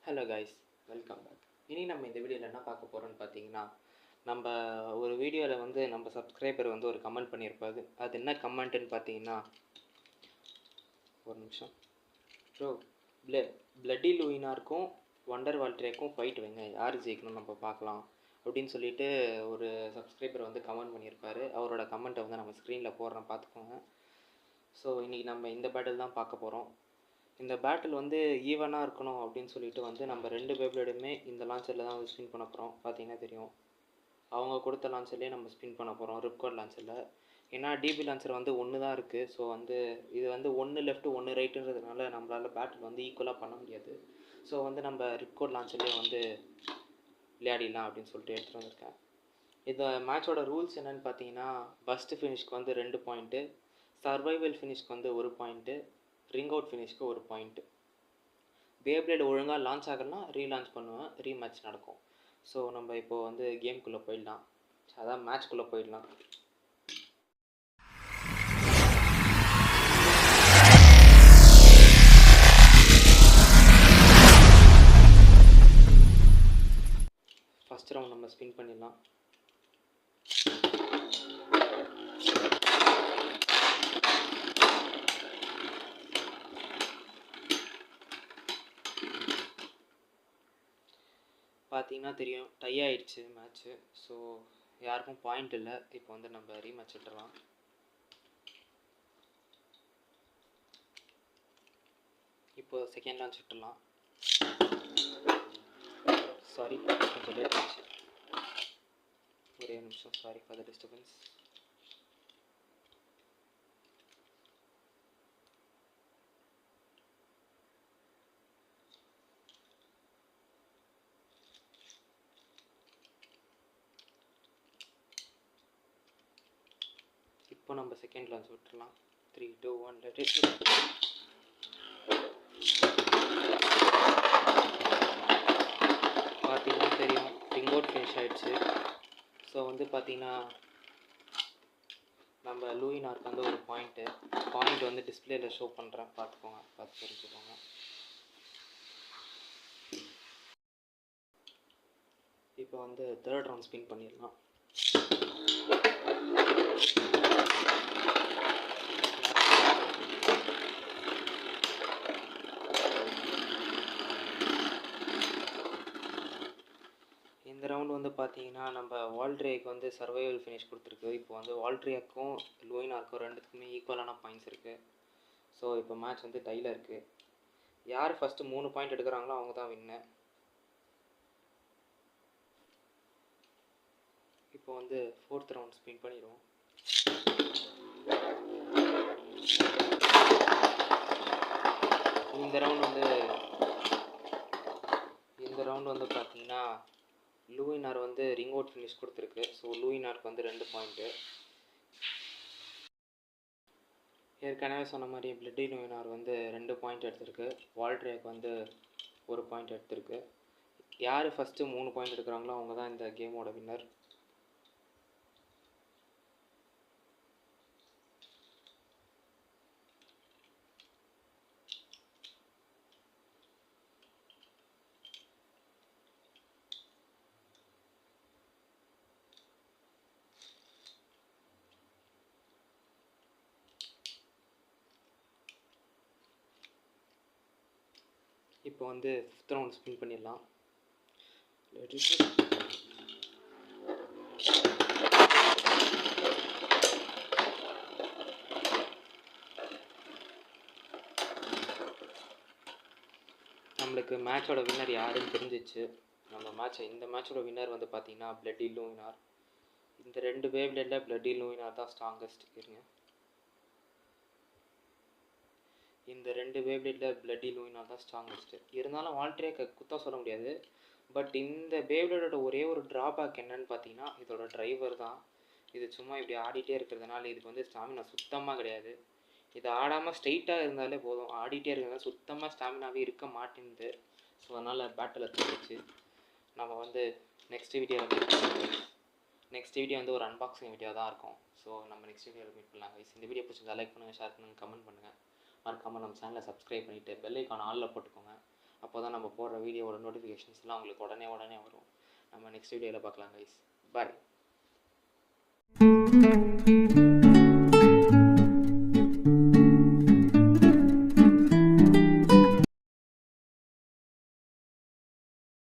Hello guys, welcome back. இனி நம்ம இந்த வீடியோவில் என்ன பார்க்க போகிறோம்னு பார்த்தீங்கன்னா, நம்ம ஒரு வீடியோவில் வந்து நம்ம சப்ஸ்கிரைபர் வந்து ஒரு கமெண்ட் பண்ணியிருப்பாரு. அது என்ன கமெண்ட்டுன்னு பார்த்தீங்கன்னா, ஒரு நிமிஷம் ப்ரோ, பிளட்டி லூயினாருக்கும் வண்டர் வால்ட்ரேக்கும் ஃபைட் வைங்க, யார் ஜெயிக்கணும்னு நம்ம பார்க்கலாம் அப்படின்னு சொல்லிட்டு ஒரு சப்ஸ்கிரைபர் வந்து கமெண்ட் பண்ணியிருப்பாரு. அவரோட கமெண்ட்டை வந்து நம்ம ஸ்க்ரீனில் போடுறோம், பார்த்துக்கோங்க. ஸோ இன்றைக்கி நம்ம இந்த பேட்டில் தான் பார்க்க போகிறோம். இந்த பேட்டில் வந்து ஈவனாக இருக்கணும் அப்படின்னு சொல்லிட்டு வந்து நம்ம ரெண்டு பேப்ளேடுமே இந்த லான்ச்சரில் தான் வந்து ஸ்பின் பண்ண போகிறோம். பார்த்தீங்கன்னா தெரியும், அவங்க கொடுத்த லான்ச்சர்லேயே நம்ம ஸ்பின் பண்ண போகிறோம், ரிப்கார்ட் லான்ச்சரில். ஏன்னா டிபி லான்ச்சர் வந்து ஒன்று தான் இருக்குது. ஸோ வந்து இது வந்து ஒன்று லெஃப்ட்டு ஒன்று ரைட்டுன்றதுனால நம்மளால் பேட்டில் வந்து ஈக்குவலாக பண்ண முடியாது. ஸோ வந்து நம்ம ரிப்கார்ட் லான்ச்சர்லேயே வந்து விளையாடிடலாம் அப்படின்னு சொல்லிட்டு எடுத்துகிட்டு வந்திருக்கேன். இந்த மேட்சோட ரூல்ஸ் என்னென்னு பார்த்தீங்கன்னா, ஃபஸ்ட்டு ஃபினிஷ்க்கு வந்து 2 பாயிண்ட்டு, சர்வைவல் ஃபினிஷ்க்கு வந்து 1 பாயிண்ட்டு, ரிங் அவுட் ஃபினிஷ்க்கு 1 பாயிண்ட்டு. பேப்ளேட் ஒழுங்காக லான்ச் ஆகலாம், ரீலான்ச் பண்ணுவேன், ரீமேட்ச் நடக்கும். ஸோ நம்ம இப்போது வந்து கேம்குள்ளே போயிடலாம், அதான் மேட்ச்குள்ளே போயிடலாம். ஃபஸ்ட் ரவுண்ட் நம்ம ஸ்பின் பண்ணிடலாம். பார்த்தீங்கன்னா தெரியும், டை ஆகிடுச்சு மேட்ச்சு. ஸோ யாருக்கும் பாயிண்ட் இல்லை. இப்போ வந்து நம்ம ரீமேட்ச் விட்டுடலாம். இப்போ செகண்ட் லான்ச் விட்டுடலாம். சாரி, கொஞ்சம் லேட் ஆச்சு, ஒரே நிமிஷம். Sorry for the disturbance. இப்போ நம்ம செகண்ட் லான்ச் விட்டுடலாம். 3, 2, 1 லெட் இட். பார்த்தீங்கன்னா தெரியும், ரிங் அவுட் ஃபினிஷ் ஆகிடுச்சு. ஸோ வந்து பார்த்தீங்கன்னா நம்ம லூயினாருக்கு வந்து ஒரு பாயிண்ட் வந்து டிஸ்பிளேயில் ஷோ பண்ணுறேன், பார்த்துக்கோங்க, பார்த்து தெரிஞ்சுக்கோங்க. இப்போ வந்து தேர்ட் ரவுண்ட் ஸ்பின் பண்ணிடலாம். இந்த ரவுண்ட் வந்து பார்த்தீங்கன்னா நம்ம வால்ட்ரேக்கு வந்து சர்வைவல் ஃபினிஷ் கொடுத்துருக்கு. இப்போ வந்து வால்ட்ரேக்கும் லூயினாருக்கும் ரெண்டுத்துக்குமே ஈக்குவலான பாயிண்ட்ஸ் இருக்குது. ஸோ இப்போ மேட்ச் வந்து டையில் இருக்குது. யார் ஃபஸ்ட்டு 3 பாயிண்ட் எடுக்கிறாங்களோ அவங்க தான் வின்னு. இப்போ வந்து ஃபோர்த் ரவுண்ட் ஸ்பின் பண்ணிடுவோம். இந்த ரவுண்ட் வந்து பார்த்தீங்கன்னா லூயினார் வந்து ரிங் அவுட் ஃபினிஷ் கொடுத்துருக்கு. ஸோ லூயினாருக்கு வந்து 2 பாயிண்ட்டு. ஏற்கனவே சொன்ன மாதிரி பிளட்டி லூயினார் வந்து 2 பாயிண்ட் எடுத்திருக்கு. வால்ட்ரேக்கு வந்து 1 பாயிண்ட் எடுத்திருக்கு. யார் ஃபஸ்ட்டு 3 பாயிண்ட் எடுக்கிறாங்களோ அவங்க தான் இந்த கேமோட வின்னர். இப்போ வந்து ஃபிஃப்த் ரவுண்ட் ஸ்பின் பண்ணிடலாம். நம்மளுக்கு மேட்சோட வின்னர் யாருன்னு தெரிஞ்சிச்சு. இந்த மேட்சோட வின்னர் வந்து பார்த்தீங்கன்னா பிளட்டி லூயினார். இந்த 2 பேப்ளேட்டில் பிளட்டி லூயினார் தான் ஸ்ட்ராங்கஸ்ட். இருங்க, இந்த 2 பேப்ளேட்டில் பிளட்டி லூயினார் தான் ஸ்ட்ராங்கஸ்ட்டு. இருந்தாலும் வால்ட்ரேக்கு குத்தம் சொல்ல முடியாது. பட் இந்த பேப்ளேட்டோட ஒரே ஒரு ட்ராபேக் என்னன்னு பார்த்தீங்கன்னா இதோட டிரைவர் தான். இது சும்மா இப்படி ஆடிட்டே இருக்கிறதுனால இதுக்கு வந்து ஸ்டாமினா சுத்தமாக கிடையாது. இது ஆடாமல் ஸ்ட்ரெயிட்டாக இருந்தாலே போதும், ஆடிட்டே இருக்கிறதுனால சுத்தமாக ஸ்டாமினாவே இருக்க மாட்டேங்குது. ஸோ அதனால் பேட்டில் தோணுச்சு. நம்ம வந்து நெக்ஸ்ட் வீடியோ வந்து ஒரு அன்பாக்சிங் வீடியோ தான் இருக்கும். ஸோ நம்ம நெக்ஸ்ட் வீடியோவில் மீட் பண்ணலாம் கைஸ். இந்த வீடியோ பிடிச்சிருந்தா லைக் பண்ணுங்கள், ஷேர் பண்ணுங்கள், கமெண்ட் பண்ணுங்கள். மறக்காமல் நம்ம சேனலை சப்ஸ்கிரைப் பண்ணிவிட்டு பெல் ஐக்கான் ஆலில் போட்டுக்கோங்க. அப்போ தான் நம்ம போடுற வீடியோவோட நோட்டிஃபிகேஷன்ஸ்லாம் உங்களுக்கு உடனே வரும். நம்ம நெக்ஸ்ட் வீடியோவில் பார்க்கலாம் கைஸ். பாய்.